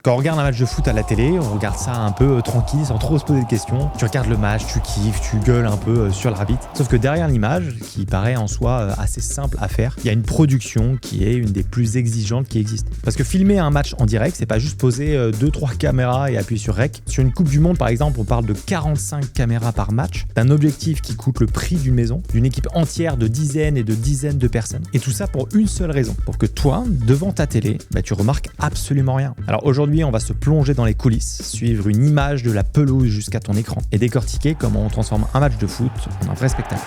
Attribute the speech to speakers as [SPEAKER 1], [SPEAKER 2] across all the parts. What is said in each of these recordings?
[SPEAKER 1] Quand on regarde un match de foot à la télé, on regarde ça un peu tranquille, sans trop se poser de questions. Tu regardes le match, tu kiffes, tu gueules un peu sur l'arbitre. Sauf que derrière l'image, qui paraît en soi assez simple à faire, il y a une production qui est une des plus exigeantes qui existent. Parce que filmer un match en direct, c'est pas juste poser 2-3 caméras et appuyer sur REC. Sur une Coupe du Monde, par exemple, on parle de 45 caméras par match, d'un objectif qui coûte le prix d'une maison, d'une équipe entière de dizaines et de dizaines de personnes. Et tout ça pour une seule raison, pour que toi, devant ta télé, tu remarques absolument rien. Alors aujourd'hui, on va se plonger dans les coulisses, suivre une image de la pelouse jusqu'à ton écran et décortiquer comment on transforme un match de foot en un vrai spectacle.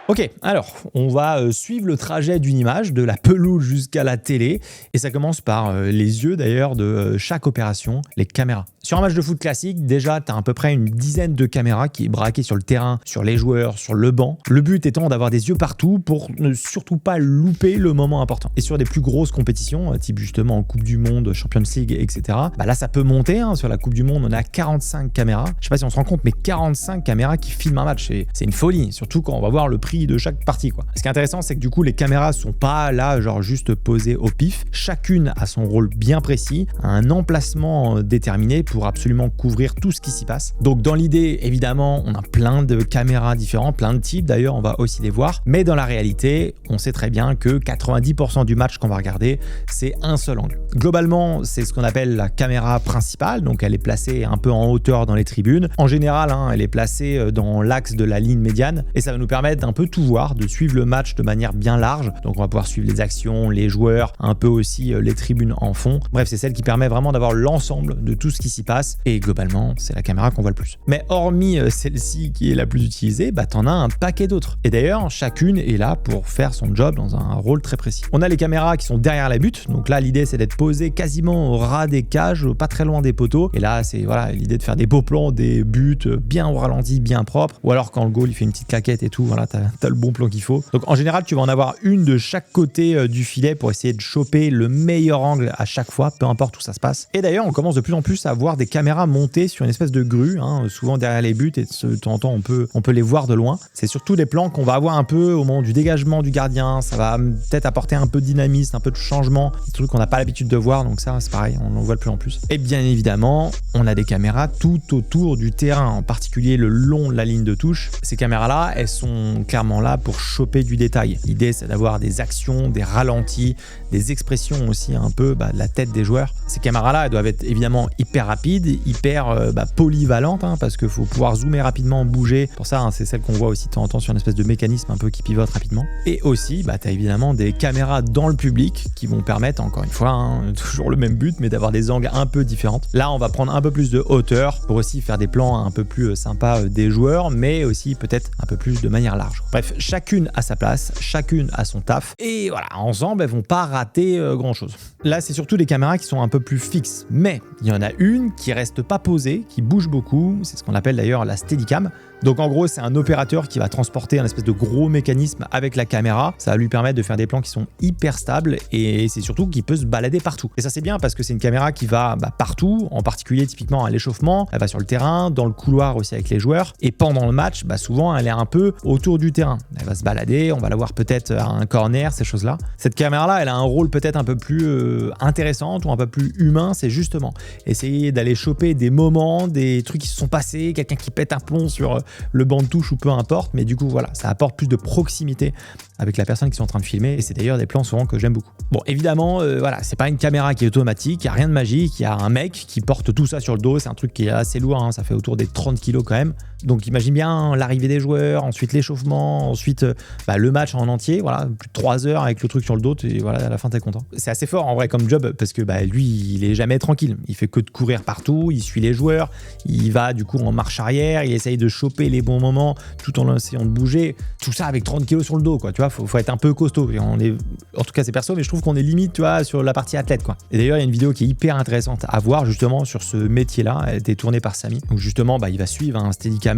[SPEAKER 1] Ok, alors on va suivre le trajet d'une image de la pelouse jusqu'à la télé et ça commence par les yeux d'ailleurs de chaque opération, les caméras. Sur un match de foot classique, déjà tu as à peu près une dizaine de caméras qui est braquée sur le terrain, sur les joueurs, sur le banc. Le but étant d'avoir des yeux partout pour ne surtout pas louper le moment important. Et sur des plus grosses compétitions, type justement en Coupe du Monde, Champions League, etc. Là ça peut monter, sur la Coupe du Monde on a 45 caméras. Je sais pas si on se rend compte, mais 45 caméras qui filment un match, c'est une folie, surtout quand on va voir le prix de chaque partie, quoi. Ce qui est intéressant, c'est que du coup les caméras sont pas là genre juste posées au pif. Chacune a son rôle bien précis, a un emplacement déterminé pour absolument couvrir tout ce qui s'y passe. Donc dans l'idée, évidemment, on a plein de caméras différents, plein de types d'ailleurs, on va aussi les voir. Mais dans la réalité, on sait très bien que 90% du match qu'on va regarder, c'est un seul angle. Globalement, c'est ce qu'on appelle la caméra principale, donc elle est placée un peu en hauteur dans les tribunes. En général, elle est placée dans l'axe de la ligne médiane et ça va nous permettre d'un peu tout voir, de suivre le match de manière bien large. Donc on va pouvoir suivre les actions, les joueurs, un peu aussi les tribunes en fond. Bref, c'est celle qui permet vraiment d'avoir l'ensemble de tout ce qui s'y passe et globalement, c'est la caméra qu'on voit le plus. Mais hormis celle-ci qui est la plus utilisée, t'en as un paquet d'autres. Et d'ailleurs, chacune est là pour faire son job dans un rôle très précis. On a les caméras qui sont derrière la butte. Donc là, l'idée, c'est d'être posé quasiment au ras des cages, pas très loin des poteaux. Et là, c'est l'idée de faire des beaux plans, des buts bien au ralenti, bien propres. Ou alors quand le goal, il fait une petite claquette et tout, t'as le bon plan qu'il faut. Donc en général, tu vas en avoir une de chaque côté du filet pour essayer de choper le meilleur angle à chaque fois, peu importe où ça se passe. Et d'ailleurs, on commence de plus en plus à voir des caméras montées sur une espèce de grue, souvent derrière les buts, et de temps en temps, on peut les voir de loin. C'est surtout des plans qu'on va avoir un peu au moment du dégagement du gardien. Ça va peut-être apporter un peu de dynamisme, un peu de changement, des trucs qu'on n'a pas l'habitude de voir, donc ça, c'est pareil, on en voit de plus en plus. Et bien évidemment, on a des caméras tout autour du terrain, en particulier le long de la ligne de touche. Ces caméras-là, elles sont clairement là pour choper du détail. L'idée, c'est d'avoir des actions, des ralentis, des expressions aussi un peu de la tête des joueurs. Ces caméras-là, elles doivent être évidemment hyper rapides, hyper polyvalentes, parce qu'il faut pouvoir zoomer rapidement, bouger. Pour ça, c'est celle qu'on voit aussi de temps en temps sur une espèce de mécanisme un peu qui pivote rapidement. Et aussi, tu as évidemment des caméras dans le public qui vont permettre, encore une fois, toujours le même but, mais d'avoir des angles un peu différents. Là, on va prendre un peu plus de hauteur pour aussi faire des plans un peu plus sympas des joueurs, mais aussi peut-être un peu plus de manière large. Bref, chacune a sa place, chacune a son taf, et voilà, ensemble, elles vont pas rater grand-chose. Là, c'est surtout des caméras qui sont un peu plus fixes, mais il y en a une qui reste pas posée, qui bouge beaucoup, c'est ce qu'on appelle d'ailleurs la Steadicam. Donc en gros, c'est un opérateur qui va transporter un espèce de gros mécanisme avec la caméra. Ça va lui permettre de faire des plans qui sont hyper stables et c'est surtout qu'il peut se balader partout. Et ça, c'est bien parce que c'est une caméra qui va partout, en particulier typiquement à l'échauffement. Elle va sur le terrain, dans le couloir aussi avec les joueurs. Et pendant le match, souvent, elle est un peu autour du terrain. Elle va se balader, on va la voir peut-être à un corner, ces choses-là. Cette caméra-là, elle a un rôle peut-être un peu plus intéressant ou un peu plus humain. C'est justement essayer d'aller choper des moments, des trucs qui se sont passés, quelqu'un qui pète un plomb sur le banc de touche ou peu importe, mais du coup voilà, ça apporte plus de proximité avec la personne qui sont en train de filmer et c'est d'ailleurs des plans souvent que j'aime beaucoup. Bon, évidemment, c'est pas une caméra qui est automatique, il n'y a rien de magique, il y a un mec qui porte tout ça sur le dos, c'est un truc qui est assez lourd, ça fait autour des 30 kilos quand même. Donc imagine bien l'arrivée des joueurs, ensuite l'échauffement, ensuite le match en entier, plus de 3 heures avec le truc sur le dos et voilà, à la fin t'es content. C'est assez fort en vrai comme job parce que lui, il est jamais tranquille, il fait que de courir partout, il suit les joueurs, il va du coup en marche arrière, il essaye de choper les bons moments tout en essayant de bouger, tout ça avec 30 kilos sur le dos, quoi, tu vois, faut être un peu costaud. Et on est, en tout cas c'est perso, mais je trouve qu'on est limite, tu vois, sur la partie athlète, quoi. Et d'ailleurs il y a une vidéo qui est hyper intéressante à voir justement sur ce métier-là, elle a été tournée par Samy, donc justement il va suivre un Steadicammer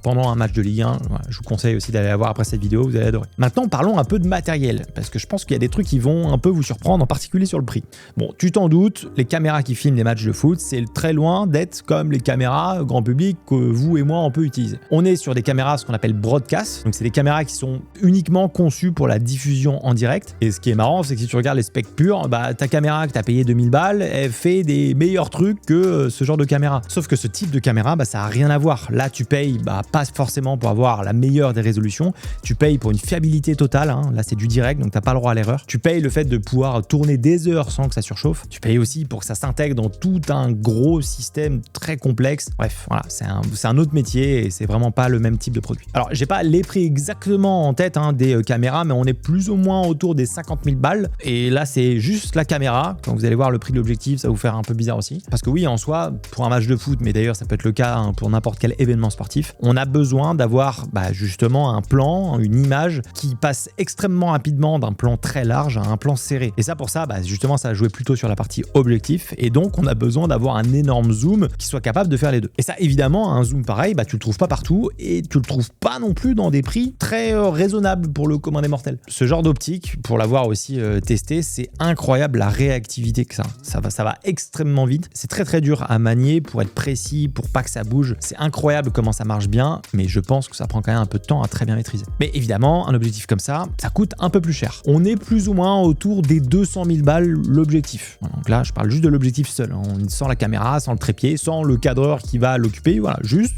[SPEAKER 1] pendant un match de Ligue 1, je vous conseille aussi d'aller la voir après cette vidéo, vous allez adorer. Maintenant parlons un peu de matériel, parce que je pense qu'il y a des trucs qui vont un peu vous surprendre, en particulier sur le prix. Bon, tu t'en doutes, les caméras qui filment les matchs de foot, c'est très loin d'être comme les caméras grand public que vous et moi on peut utiliser. utiliser. On est sur des caméras, ce qu'on appelle broadcast, donc c'est des caméras qui sont uniquement conçues pour la diffusion en direct. Et ce qui est marrant, c'est que si tu regardes les specs purs, bah, ta caméra que tu as payé 2000 balles, elle fait des meilleurs trucs que ce genre de caméra. Sauf que ce type de caméra, bah, ça n'a rien à voir. Là, tu payes pas forcément pour avoir la meilleure des résolutions, tu payes pour une fiabilité totale, hein. Là c'est du direct, donc tu n'as pas le droit à l'erreur. Tu payes le fait de pouvoir tourner des heures sans que ça surchauffe. Tu payes aussi pour que ça s'intègre dans tout un gros système très complexe. Bref, voilà, c'est un autre métier et c'est vraiment pas le même type de produit. Alors, j'ai pas les prix exactement en tête des caméras, mais on est plus ou moins autour des 50 000 balles. Et là, c'est juste la caméra. Quand vous allez voir le prix de l'objectif, ça va vous faire un peu bizarre aussi. Parce que oui, en soi, pour un match de foot, mais d'ailleurs, ça peut être le cas pour n'importe quel événement sportif, on a besoin d'avoir justement un plan, une image qui passe extrêmement rapidement d'un plan très large à un plan serré. Et ça, pour ça, justement, ça va jouer plutôt sur la partie objectif. Et donc, on a besoin d'avoir un énorme zoom qui soit capable de faire les deux. Et ça, évidemment, un zoom pareil, tu le trouves pas partout et tu le trouves pas non plus dans des prix très raisonnables pour le commun des mortels. Ce genre d'optique, pour l'avoir aussi testé, c'est incroyable la réactivité que ça va extrêmement vite. C'est très très dur à manier pour être précis, pour pas que ça bouge. C'est incroyable comment ça marche bien, mais je pense que ça prend quand même un peu de temps à très bien maîtriser. Mais évidemment, un objectif comme ça coûte un peu plus cher. On est plus ou moins autour des 200 000 balles l'objectif. Donc là, je parle juste de l'objectif seul, hein, sans la caméra, sans le trépied, sans le cadreur qui va l'occuper, voilà, juste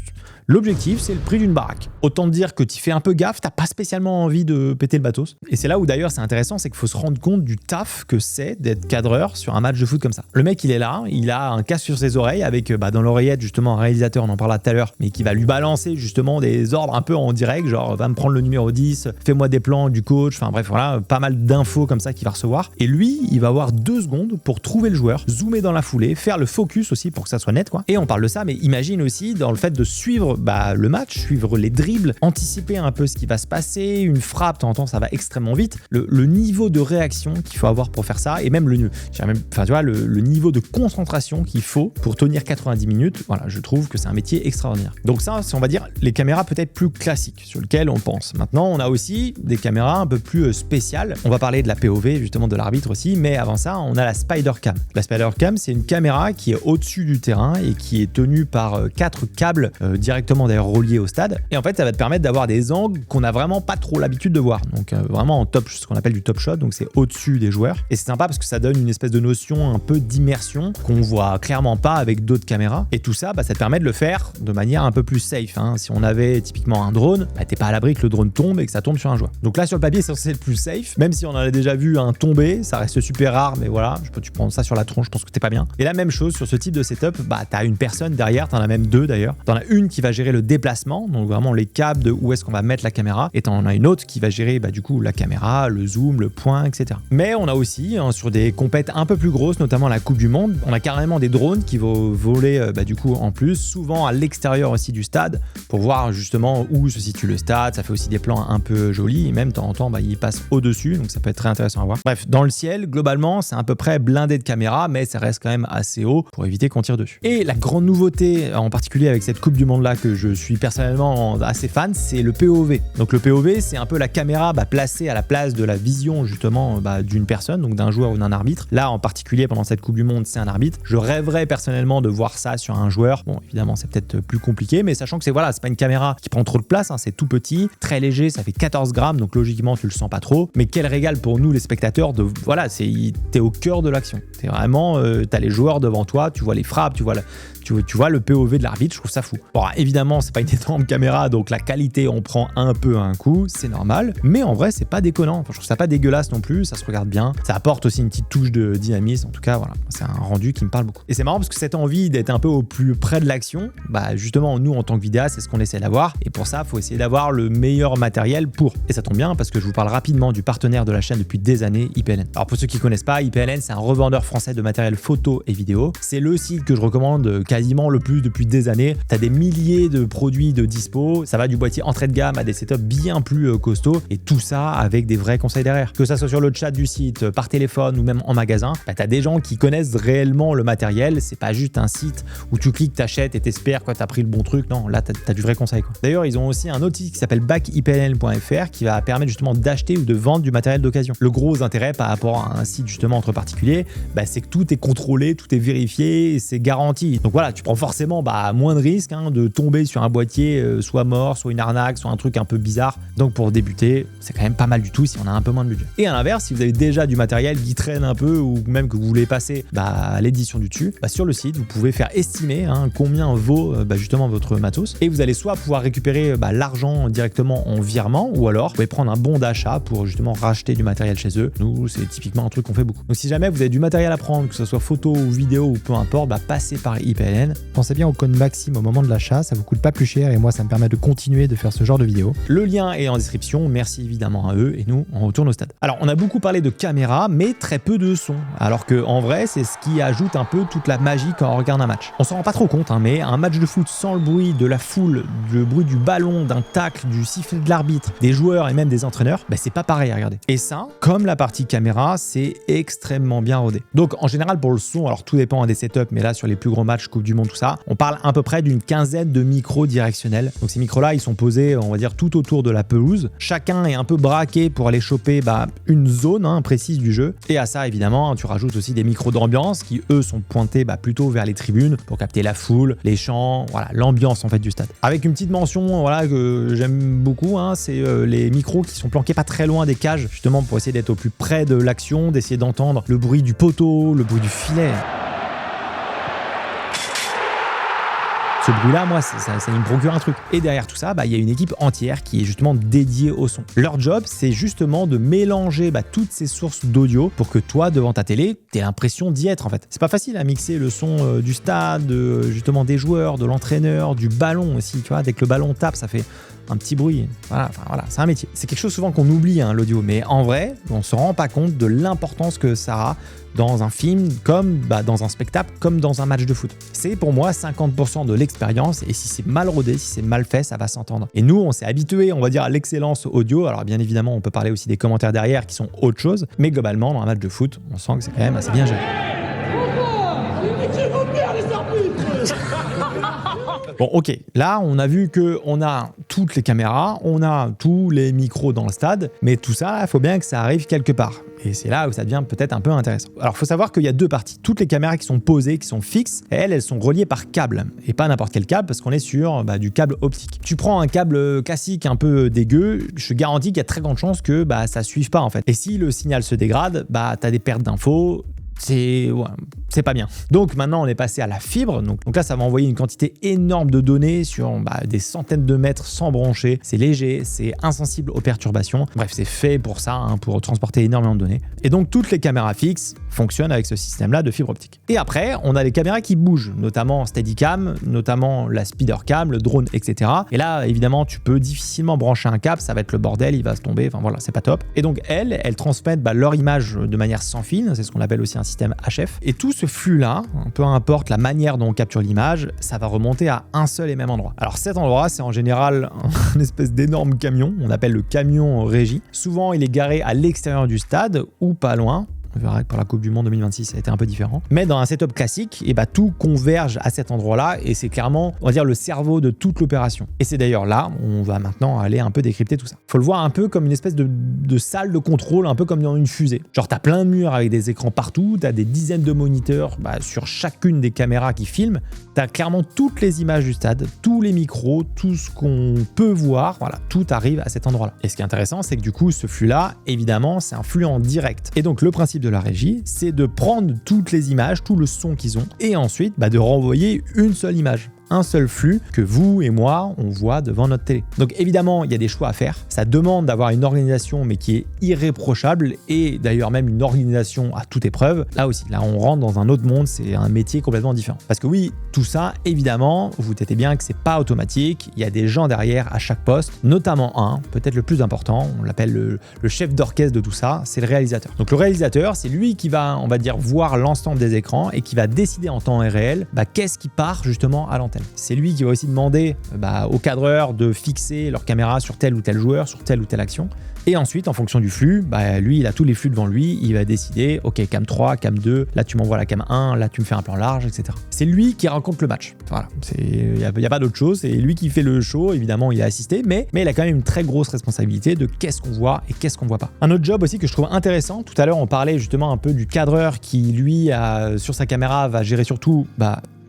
[SPEAKER 1] l'objectif, c'est le prix d'une baraque. Autant te dire que tu fais un peu gaffe, t'as pas spécialement envie de péter le matos. Et c'est là où d'ailleurs c'est intéressant, c'est qu'il faut se rendre compte du taf que c'est d'être cadreur sur un match de foot comme ça. Le mec, il est là, il a un casque sur ses oreilles avec dans l'oreillette justement un réalisateur, on en parlera tout à l'heure, mais qui va lui balancer justement des ordres un peu en direct, genre va me prendre le numéro 10, fais-moi des plans du coach, enfin bref, voilà, pas mal d'infos comme ça qu'il va recevoir. Et lui, il va avoir 2 secondes pour trouver le joueur, zoomer dans la foulée, faire le focus aussi pour que ça soit net, quoi. Et on parle de ça, mais imagine aussi dans le fait de suivre le match, suivre les dribbles, anticiper un peu ce qui va se passer, une frappe, de temps en temps, ça va extrêmement vite. Le niveau de réaction qu'il faut avoir pour faire ça, et même le niveau de concentration qu'il faut pour tenir 90 minutes, voilà, je trouve que c'est un métier extraordinaire. Donc ça, c'est on va dire les caméras peut-être plus classiques sur lesquelles on pense. Maintenant, on a aussi des caméras un peu plus spéciales. On va parler de la POV, justement de l'arbitre aussi, mais avant ça, on a la Spider Cam. La Spider Cam, c'est une caméra qui est au-dessus du terrain et qui est tenue par 4 câbles directement d'ailleurs reliés au stade. Et en fait, ça va te permettre d'avoir des angles qu'on n'a vraiment pas trop l'habitude de voir. Donc vraiment en top, ce qu'on appelle du top shot, donc c'est au-dessus des joueurs. Et c'est sympa parce que ça donne une espèce de notion un peu d'immersion qu'on voit clairement pas avec d'autres caméras. Et tout ça, ça te permet de le faire de manière un peu plus safe, hein. Si on avait typiquement un drone, t'es pas à l'abri que le drone tombe et que ça tombe sur un joueur. Donc là, sur le papier, c'est censé être plus safe, même si on en a déjà vu un tomber, ça reste super rare, mais voilà, tu prends ça sur la tronche, je pense que t'es pas bien. Et la même chose sur ce type de setup, t'as une personne derrière, t'en as même 2 d'ailleurs. T'en as une qui va gérer le déplacement, donc vraiment les câbles de où est-ce qu'on va mettre la caméra, et t'en as une autre qui va gérer du coup la caméra, le zoom, le point, etc. Mais on a aussi sur des compètes un peu plus grosses, notamment la Coupe du Monde, on a carrément des drones qui vont voler du coup en plus, souvent à l'extérieur aussi du stade, pour voir justement où se situe le stade. Ça fait aussi des plans un peu jolis, et même de temps en temps ils passent au-dessus, donc ça peut être très intéressant à voir. Bref, dans le ciel, globalement, c'est à peu près blindé de caméras, mais ça reste quand même assez haut pour éviter qu'on tire dessus. Et la grande nouveauté, en particulier avec cette Coupe du Monde là, que je suis personnellement assez fan, c'est le POV. Donc le POV, c'est un peu la caméra placée à la place de la vision justement d'une personne, donc d'un joueur ou d'un arbitre. Là, en particulier, pendant cette Coupe du Monde, c'est un arbitre. Je rêverais personnellement de voir ça sur un joueur. Bon, évidemment, c'est peut-être plus compliqué, mais sachant que c'est pas une caméra qui prend trop de place, hein, c'est tout petit, très léger, ça fait 14 grammes, donc logiquement, tu le sens pas trop. Mais quel régal pour nous, les spectateurs, t'es au cœur de l'action. T'es vraiment, t'as les joueurs devant toi, tu vois les frappes, tu vois le POV de l'arbitre, je trouve ça fou. Bon, évidemment, c'est pas une énorme caméra, donc la qualité, on prend un peu un coup, c'est normal, mais en vrai, c'est pas déconnant. Je trouve ça pas dégueulasse non plus, ça se regarde bien. Ça apporte aussi une petite touche de dynamisme, en tout cas, voilà. C'est un rendu qui me parle beaucoup. Et c'est marrant parce que cette envie d'être un peu au plus près de l'action, justement, nous, en tant que vidéaste, c'est ce qu'on essaie d'avoir. Et pour ça, il faut essayer d'avoir le meilleur matériel pour. Et ça tombe bien parce que je vous parle rapidement du partenaire de la chaîne depuis des années, IPLN. Alors, pour ceux qui connaissent pas, IPLN, c'est un revendeur français de matériel photo et vidéo. C'est le site que je recommande quasiment le plus depuis des années. T'as des milliers de produits de dispo, ça va du boîtier entrée de gamme à des setups bien plus costauds, et tout ça avec des vrais conseils derrière. Que ça soit sur le chat du site, par téléphone ou même en magasin, t'as des gens qui connaissent réellement le matériel. C'est pas juste un site où tu cliques, t'achètes et t'espères que t'as pris le bon truc. Non, là t'as du vrai conseil, quoi. D'ailleurs, ils ont aussi un autre site qui s'appelle backipln.fr qui va permettre justement d'acheter ou de vendre du matériel d'occasion. Le gros intérêt par rapport à un site justement entre particuliers, c'est que tout est contrôlé, tout est vérifié et c'est garanti. Donc voilà, tu prends forcément moins de risques de tomber tomber sur un boîtier soit mort, soit une arnaque, soit un truc un peu bizarre. Donc pour débuter, c'est quand même pas mal du tout si on a un peu moins de budget. Et à l'inverse, si vous avez déjà du matériel qui traîne un peu ou même que vous voulez passer à l'édition du dessus, sur le site, vous pouvez faire estimer combien vaut justement votre matos et vous allez soit pouvoir récupérer l'argent directement en virement ou alors vous pouvez prendre un bon d'achat pour justement racheter du matériel chez eux. Nous, c'est typiquement un truc qu'on fait beaucoup. Donc si jamais vous avez du matériel à prendre, que ce soit photo ou vidéo ou peu importe, passez par IPLN.
[SPEAKER 2] Pensez bien au code Maxime au moment de l'achat, ça vous coûte pas plus cher et moi ça me permet de continuer de faire ce genre de vidéo.
[SPEAKER 1] Le lien est en description, merci évidemment à eux et nous on retourne au stade. Alors on a beaucoup parlé de caméra mais très peu de son, alors que en vrai c'est ce qui ajoute un peu toute la magie quand on regarde un match. On s'en rend pas trop compte mais un match de foot sans le bruit de la foule, le bruit du ballon, d'un tacle, du sifflet de l'arbitre, des joueurs et même des entraîneurs, c'est pas pareil à regarder. Et ça, comme la partie caméra, c'est extrêmement bien rodé. Donc en général pour le son, alors tout dépend des setups, mais là sur les plus gros matchs Coupe du Monde, tout ça, on parle à peu près d'une quinzaine de micros directionnels. Donc ces micros-là, ils sont posés, on va dire, tout autour de la pelouse. Chacun est un peu braqué pour aller choper une zone précise du jeu. Et à ça, évidemment, tu rajoutes aussi des micros d'ambiance qui, eux, sont pointés plutôt vers les tribunes pour capter la foule, les chants, voilà, l'ambiance en fait du stade. Avec une petite mention que j'aime beaucoup, c'est les micros qui sont planqués pas très loin des cages, justement pour essayer d'être au plus près de l'action, d'essayer d'entendre le bruit du poteau, le bruit du filet. Ce bruit-là, moi, ça me procure un truc. Et derrière tout ça, il y a une équipe entière qui est justement dédiée au son. Leur job, c'est justement de mélanger toutes ces sources d'audio pour que toi, devant ta télé, t'aies l'impression d'y être en fait. C'est pas facile à mixer le son du stade, justement des joueurs, de l'entraîneur, du ballon aussi, tu vois. Dès que le ballon tape, ça fait un petit bruit. Voilà, c'est un métier. C'est quelque chose souvent qu'on oublie, l'audio. Mais en vrai, on se rend pas compte de l'importance que ça a dans un film, comme dans un spectacle, comme dans un match de foot. C'est pour moi 50% de l'expérience et si c'est mal rodé, si c'est mal fait, ça va s'entendre. Et nous, on s'est habitués, on va dire, à l'excellence audio. Alors bien évidemment, on peut parler aussi des commentaires derrière qui sont autre chose, mais globalement, dans un match de foot, on sent que c'est quand même assez bien géré. Bon, ok, là, on a vu qu'on a toutes les caméras, on a tous les micros dans le stade, mais tout ça, il faut bien que ça arrive quelque part. Et c'est là où ça devient peut-être un peu intéressant. Alors, il faut savoir qu'il y a deux parties. Toutes les caméras qui sont posées, qui sont fixes, elles sont reliées par câble. Et pas n'importe quel câble, parce qu'on est sur du câble optique. Tu prends un câble classique un peu dégueu, je te garantis qu'il y a très grande chance que ça suive pas en fait. Et si le signal se dégrade, t'as des pertes d'infos. C'est pas bien. Donc maintenant on est passé à la fibre, donc là ça va envoyer une quantité énorme de données sur des centaines de mètres sans brancher, c'est léger, c'est insensible aux perturbations, bref c'est fait pour ça, pour transporter énormément de données. Et donc toutes les caméras fixes fonctionnent avec ce système là de fibre optique. Et après on a les caméras qui bougent, notamment Steadicam, notamment la Speedercam, le drone, etc. Et là évidemment tu peux difficilement brancher un câble, ça va être le bordel, il va se tomber, enfin voilà, c'est pas top. Et donc elles transmettent leur image de manière sans fil, c'est ce qu'on appelle aussi un système HF. Et tout ce flux-là, peu importe la manière dont on capture l'image, ça va remonter à un seul et même endroit. Alors cet endroit, c'est en général une espèce d'énorme camion, on appelle le camion régie. Souvent, il est garé à l'extérieur du stade ou pas loin. On verra que pour la Coupe du Monde 2026, ça a été un peu différent. Mais dans un setup classique, tout converge à cet endroit-là et c'est clairement, on va dire, le cerveau de toute l'opération. Et c'est d'ailleurs là, on va maintenant aller un peu décrypter tout ça. Faut le voir un peu comme une espèce de salle de contrôle, un peu comme dans une fusée. Genre, t'as plein de murs avec des écrans partout, t'as des dizaines de moniteurs sur chacune des caméras qui filment. T'as clairement toutes les images du stade, tous les micros, tout ce qu'on peut voir, voilà, tout arrive à cet endroit-là. Et ce qui est intéressant, c'est que du coup, ce flux-là, évidemment, c'est un flux en direct. Et donc, le principe de la régie, c'est de prendre toutes les images, tout le son qu'ils ont, et ensuite de renvoyer une seule image. Un seul flux que vous et moi, on voit devant notre télé. Donc évidemment, il y a des choix à faire. Ça demande d'avoir une organisation, mais qui est irréprochable et d'ailleurs même une organisation à toute épreuve. Là aussi, là on rentre dans un autre monde, c'est un métier complètement différent. Parce que oui, tout ça, évidemment, vous doutez bien que c'est pas automatique. Il y a des gens derrière à chaque poste, notamment un, peut-être le plus important, on l'appelle le chef d'orchestre de tout ça, c'est le réalisateur. Donc le réalisateur, c'est lui qui va, on va dire, voir l'ensemble des écrans et qui va décider en temps réel qu'est-ce qui part justement à l'antenne. C'est lui qui va aussi demander aux cadreurs de fixer leur caméra sur tel ou tel joueur, sur telle ou telle action. Et ensuite, en fonction du flux, lui, il a tous les flux devant lui, il va décider, ok, cam 3, cam 2, là tu m'envoies la cam 1, là tu me fais un plan large, etc. C'est lui qui raconte le match. Voilà, il n'y a pas d'autre chose, c'est lui qui fait le show, évidemment il est assisté, mais il a quand même une très grosse responsabilité de qu'est-ce qu'on voit et qu'est-ce qu'on voit pas. Un autre job aussi que je trouve intéressant, tout à l'heure on parlait justement un peu du cadreur qui lui, sur sa caméra, va gérer surtout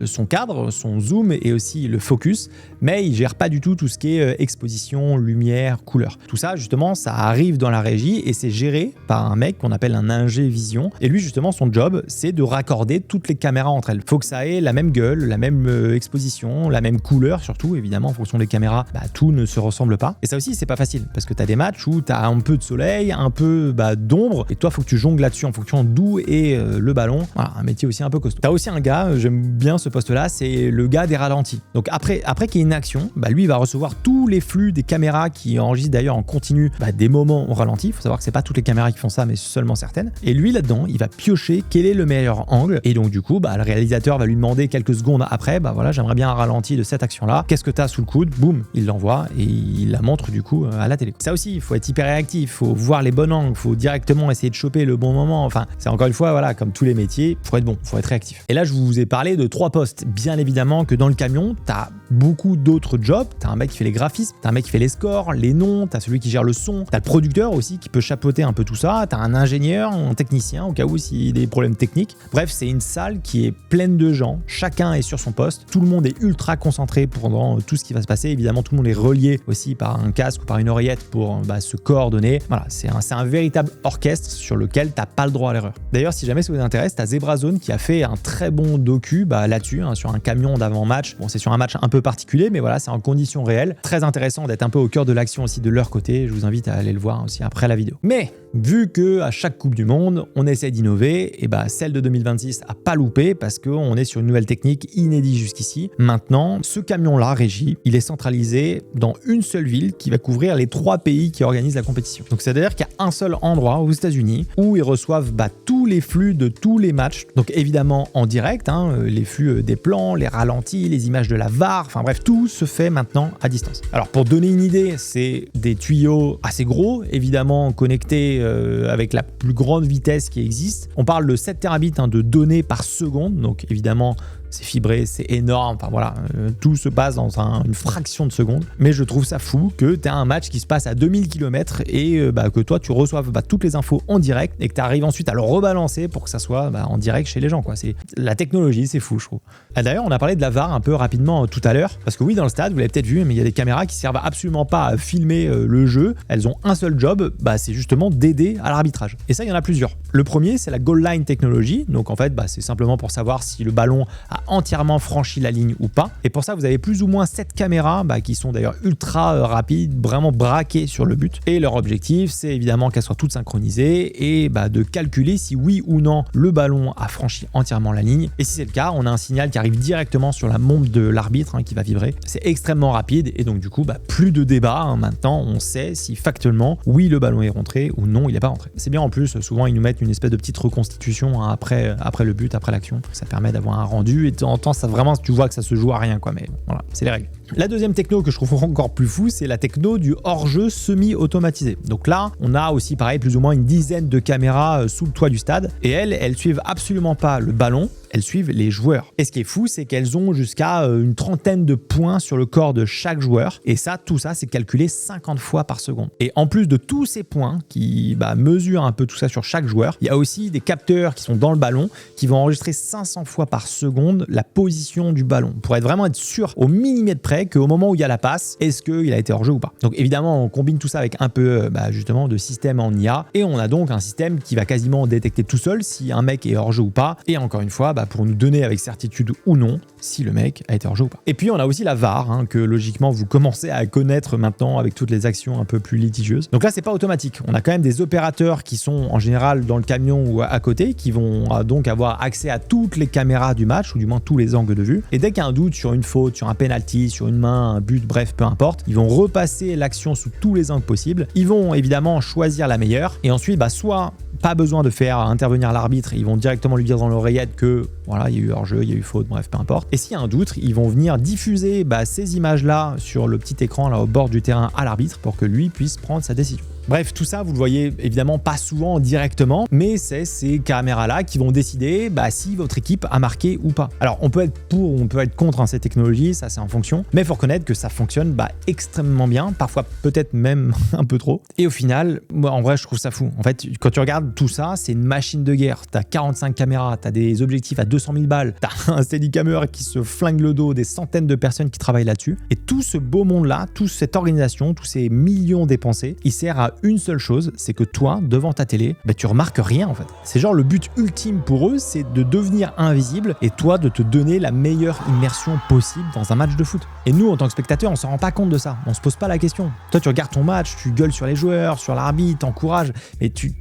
[SPEAKER 1] son cadre, son zoom et aussi le focus, mais il gère pas du tout ce qui est exposition, lumière, couleur. Tout ça, justement, ça arrive dans la régie et c'est géré par un mec qu'on appelle un ingé vision. Et lui, justement, son job, c'est de raccorder toutes les caméras entre elles. Faut que ça ait la même gueule, la même exposition, la même couleur, surtout, évidemment, en fonction des caméras, tout ne se ressemble pas. Et ça aussi, c'est pas facile, parce que t'as des matchs où t'as un peu de soleil, un peu d'ombre, et toi, faut que tu jongles là-dessus en fonction d'où est le ballon. Voilà, un métier aussi un peu costaud. T'as aussi un gars, j'aime bien ce poste-là, c'est le gars des ralentis. Donc après qu'il y ait une action, lui il va recevoir tous les flux des caméras qui enregistrent d'ailleurs en continu des moments au ralenti. Il faut savoir que c'est pas toutes les caméras qui font ça, mais seulement certaines. Et lui là-dedans, il va piocher quel est le meilleur angle. Et donc du coup, le réalisateur va lui demander quelques secondes après, voilà, j'aimerais bien un ralenti de cette action-là. Qu'est-ce que t'as sous le coude? Boum, il l'envoie et il la montre du coup à la télé. Ça aussi, il faut être hyper réactif, il faut voir les bons angles, il faut directement essayer de choper le bon moment. Enfin, c'est encore une fois, voilà, comme tous les métiers, il faut être bon, il faut être réactif. Et là, je vous ai parlé de 3 postes. Bien évidemment que dans le camion, tu as beaucoup d'autres jobs. Tu as un mec qui fait les graphismes, tu as un mec qui fait les scores, les noms, tu as celui qui gère le son, tu as le producteur aussi qui peut chapeauter un peu tout ça, tu as un ingénieur, un technicien au cas où s'il y a des problèmes techniques. Bref, c'est une salle qui est pleine de gens, chacun est sur son poste, tout le monde est ultra concentré pendant tout ce qui va se passer. Évidemment, tout le monde est relié aussi par un casque ou par une oreillette pour se coordonner. Voilà, c'est un véritable orchestre sur lequel tu n'as pas le droit à l'erreur. D'ailleurs, si jamais ça vous intéresse, tu as Zebrazone qui a fait un très bon docu là-dessus, sur un camion d'avant-match. Bon, c'est sur un match un peu particulier, mais voilà, c'est en conditions réelles. Très intéressant d'être un peu au cœur de l'action aussi de leur côté. Je vous invite à aller le voir aussi après la vidéo. Mais vu que à chaque Coupe du Monde, on essaie d'innover, et celle de 2026 a pas loupé parce qu'on est sur une nouvelle technique inédite jusqu'ici. Maintenant, ce camion-là, Régie, il est centralisé dans une seule ville qui va couvrir les 3 pays qui organisent la compétition. Donc c'est-à-dire qu'il y a un seul endroit aux États-Unis où ils reçoivent tous les flux de tous les matchs. Donc évidemment en direct, les flux des plans, les ralentis, les images de la VAR, enfin bref, tout se fait maintenant à distance. Alors pour donner une idée, c'est des tuyaux assez gros, évidemment connectés avec la plus grande vitesse qui existe. On parle de 7 terabits de données par seconde, donc évidemment c'est fibré, c'est énorme, enfin voilà, tout se passe dans une fraction de seconde. Mais je trouve ça fou que tu as un match qui se passe à 2000 km et que toi tu reçoives toutes les infos en direct et que tu arrives ensuite à le rebalancer pour que ça soit en direct chez les gens, quoi. C'est la technologie, c'est fou, je trouve. D'ailleurs, on a parlé de la VAR un peu rapidement tout à l'heure, parce que oui, dans le stade, vous l'avez peut-être vu, mais il y a des caméras qui servent absolument pas à filmer le jeu. Elles ont un seul job, c'est justement d'aider à l'arbitrage. Et ça, il y en a plusieurs. Le premier, c'est la Goal Line Technology. Donc en fait, c'est simplement pour savoir si le ballon a entièrement franchi la ligne ou pas. Et pour ça, vous avez plus ou moins 7 caméras qui sont d'ailleurs ultra rapides, vraiment braquées sur le but. Et leur objectif, c'est évidemment qu'elles soient toutes synchronisées et de calculer si oui ou non le ballon a franchi entièrement la ligne. Et si c'est le cas, on a un signal qui arrive directement sur la montre de l'arbitre qui va vibrer. C'est extrêmement rapide et donc du coup, plus de débat. Maintenant, on sait si factuellement, oui, le ballon est rentré ou non, il n'est pas rentré. C'est bien en plus, souvent ils nous mettent une espèce de petite reconstitution après le but, après l'action. Ça permet d'avoir un rendu et de temps en temps, ça vraiment, tu vois que ça se joue à rien, quoi. Mais voilà, c'est les règles. La deuxième techno que je trouve encore plus fou, c'est la techno du hors-jeu semi-automatisé. Donc là, on a aussi pareil plus ou moins une dizaine de caméras sous le toit du stade et elles suivent absolument pas le ballon, elles suivent les joueurs. Et ce qui est fou, c'est qu'elles ont jusqu'à une trentaine de points sur le corps de chaque joueur et tout ça, c'est calculé 50 fois par seconde. Et en plus de tous ces points qui mesurent un peu tout ça sur chaque joueur, il y a aussi des capteurs qui sont dans le ballon qui vont enregistrer 500 fois par seconde la position du ballon pour vraiment être sûr au millimètre près qu'au moment où il y a la passe, est-ce qu'il a été hors jeu ou pas. Donc évidemment, on combine tout ça avec un peu justement de système en IA et on a donc un système qui va quasiment détecter tout seul si un mec est hors jeu ou pas et encore une fois pour nous donner avec certitude ou non si le mec a été hors jeu ou pas. Et puis on a aussi la VAR que logiquement vous commencez à connaître maintenant avec toutes les actions un peu plus litigieuses. Donc là c'est pas automatique, on a quand même des opérateurs qui sont en général dans le camion ou à côté qui vont donc avoir accès à toutes les caméras du match ou du moins tous les angles de vue et dès qu'il y a un doute sur une faute, sur un penalty, sur une main, un but, bref peu importe, ils vont repasser l'action sous tous les angles possibles, ils vont évidemment choisir la meilleure et ensuite soit pas besoin de faire intervenir l'arbitre, ils vont directement lui dire dans l'oreillette que voilà, il y a eu hors-jeu, il y a eu faute, bref, peu importe. Et s'il y a un doute, ils vont venir diffuser ces images-là sur le petit écran là au bord du terrain à l'arbitre pour que lui puisse prendre sa décision. Bref, tout ça, vous le voyez évidemment pas souvent directement, mais c'est ces caméras-là qui vont décider si votre équipe a marqué ou pas. Alors, on peut être pour ou on peut être contre ces technologies, ça c'est en fonction, mais il faut reconnaître que ça fonctionne extrêmement bien, parfois peut-être même un peu trop. Et au final, moi en vrai, je trouve ça fou. En fait, quand tu regardes tout ça, c'est une machine de guerre. T'as 45 caméras, t'as des objectifs à 200 000 balles, t'as un Steadicammer qui se flingue le dos, des centaines de personnes qui travaillent là-dessus. Et tout ce beau monde-là, toute cette organisation, tous ces millions dépensés, il sert à une seule chose, c'est que toi, devant ta télé, tu remarques rien en fait. C'est genre le but ultime pour eux, c'est de devenir invisible et toi de te donner la meilleure immersion possible dans un match de foot. Et nous, en tant que spectateurs, on s'en rend pas compte de ça. On se pose pas la question. Toi, tu regardes ton match, tu gueules sur les joueurs, sur l'arbitre, t'encourages, mais tu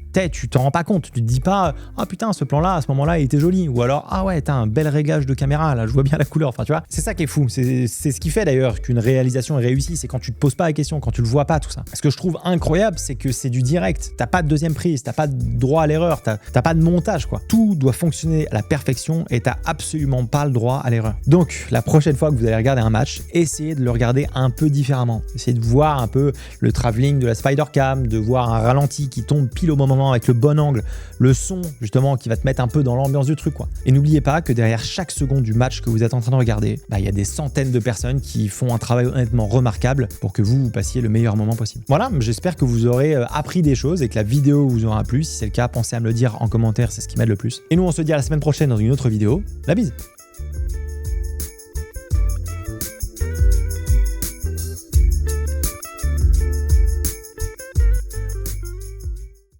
[SPEAKER 1] t'en rends pas compte. Tu te dis pas « Ah putain, ce plan-là, à ce moment-là, il était joli. » Ou alors « Ah ouais, t'as un bel réglage de caméra, là, je vois bien la couleur. » Enfin, tu vois, c'est ça qui est fou. C'est ce qui fait d'ailleurs qu'une réalisation est réussie. C'est quand tu te poses pas la question, quand tu le vois pas, tout ça. Ce que je trouve incroyable, c'est que c'est du direct. T'as pas de deuxième prise, t'as pas de droit à l'erreur, t'as pas de montage, quoi. Tout doit fonctionner à la perfection et t'as absolument pas le droit à l'erreur. Donc, la prochaine fois que vous allez regarder un match, essayez de le regarder un peu différemment. Essayez de voir un peu le travelling de la spider cam, de voir un ralenti qui tombe pile au bon moment avec le bon angle, le son justement qui va te mettre un peu dans l'ambiance du truc, quoi. Et n'oubliez pas que derrière chaque seconde du match que vous êtes en train de regarder, il y a des centaines de personnes qui font un travail honnêtement remarquable pour que vous passiez le meilleur moment possible. Voilà, j'espère que vous aurez appris des choses et que la vidéo vous aura plu. Si c'est le cas, pensez à me le dire en commentaire, c'est ce qui m'aide le plus. Et nous, on se dit à la semaine prochaine dans une autre vidéo. La bise!